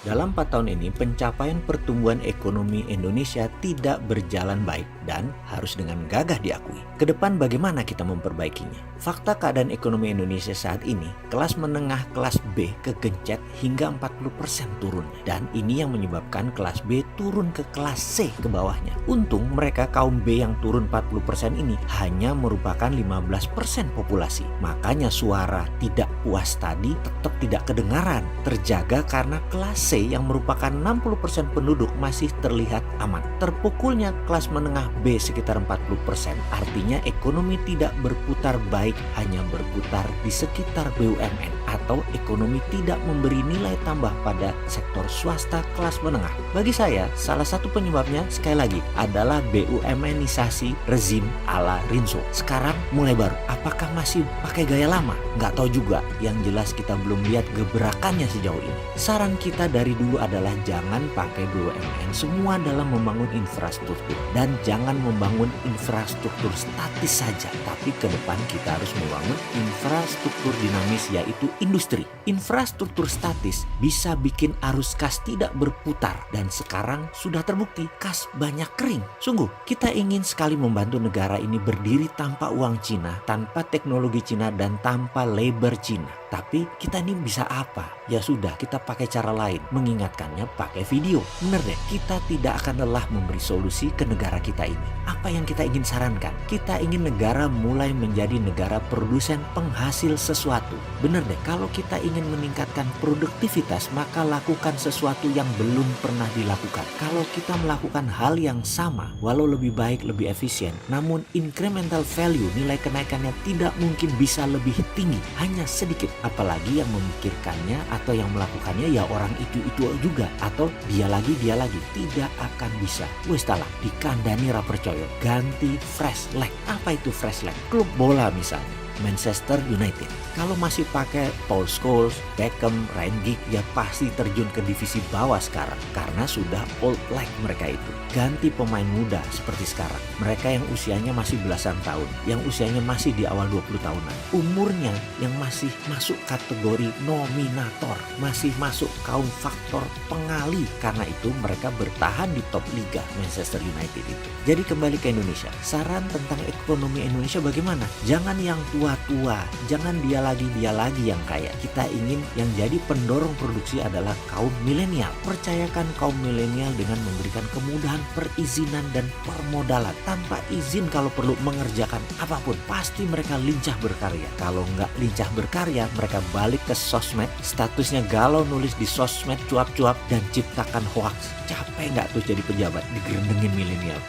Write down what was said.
Dalam 4 tahun ini, pencapaian pertumbuhan ekonomi Indonesia tidak berjalan baik dan harus dengan gagah diakui. Kedepan bagaimana kita memperbaikinya? Fakta keadaan ekonomi Indonesia saat ini, kelas menengah kelas B kegencet hingga 40% turun. Dan ini yang menyebabkan kelas B turun ke kelas C ke bawahnya. Untung mereka kaum B yang turun 40% ini hanya merupakan 15% populasi. Makanya suara tidak puas tadi tetap tidak kedengaran, terjaga karena kelas C yang merupakan 60% penduduk masih terlihat aman. Terpukulnya kelas menengah B sekitar 40%, artinya ekonomi tidak berputar baik, hanya berputar di sekitar BUMN atau ekonomi tidak memberi nilai tambah pada sektor swasta kelas menengah. Bagi saya, salah satu penyebabnya sekali lagi adalah BUMNisasi rezim ala Rinso. Sekarang mulai baru, apakah masih pakai gaya lama? Nggak tahu juga, yang jelas kita belum lihat gebrakannya sejauh ini. Saran kita dari dulu adalah jangan pakai BUMN semua dalam membangun infrastruktur, dan jangan membangun infrastruktur statis saja, tapi ke depan kita harus membangun infrastruktur dinamis, yaitu industri. Infrastruktur statis bisa bikin arus kas tidak berputar, dan sekarang sudah terbukti kas banyak kering. Sungguh, kita ingin sekali membantu negara ini berdiri tanpa uang Cina, tanpa teknologi Cina, dan tanpa labor Cina. Tapi kita ini bisa apa? Ya sudah, kita pakai cara lain. Mengingatkannya pakai video. Bener deh, kita tidak akan lelah memberi solusi ke negara kita ini. Apa yang kita ingin sarankan? Kita ingin negara mulai menjadi negara produsen penghasil sesuatu. Bener deh, kalau kita ingin meningkatkan produktivitas, maka lakukan sesuatu yang belum pernah dilakukan. Kalau kita melakukan hal yang sama, walau lebih baik, lebih efisien, namun incremental value, nilai kenaikannya tidak mungkin bisa lebih tinggi, hanya sedikit. Apalagi yang memikirkannya atau yang melakukannya ya orang itu juga, atau dia lagi, tidak akan bisa. Wes talah, dikandani ra percaya, ganti fresh leg. Apa itu fresh leg? Klub bola misalnya Manchester United, kalau masih pakai Paul Scholes, Beckham, Ryan Giggs, ya pasti terjun ke divisi bawah sekarang karena sudah old like mereka itu. Ganti pemain muda seperti sekarang, mereka yang usianya masih belasan tahun, yang usianya masih di awal 20 tahunan, umurnya yang masih masuk kategori nominator, masih masuk kaum faktor pengali. Karena itu mereka bertahan di top liga Manchester United itu. Jadi kembali ke Indonesia, saran tentang ekonomi Indonesia bagaimana? Jangan yang tua-tua, jangan dia lagi yang kaya. Kita ingin yang jadi pendorong produksi adalah kaum milenial. Percayakan kaum milenial dengan memberikan kemudahan perizinan dan permodalan. Tanpa izin kalau perlu mengerjakan apapun, pasti mereka lincah berkarya. Kalau nggak lincah berkarya, mereka balik ke sosmed, statusnya galau nulis di sosmed cuap-cuap dan ciptakan hoax. Capek nggak tuh jadi pejabat digerendengin milenial?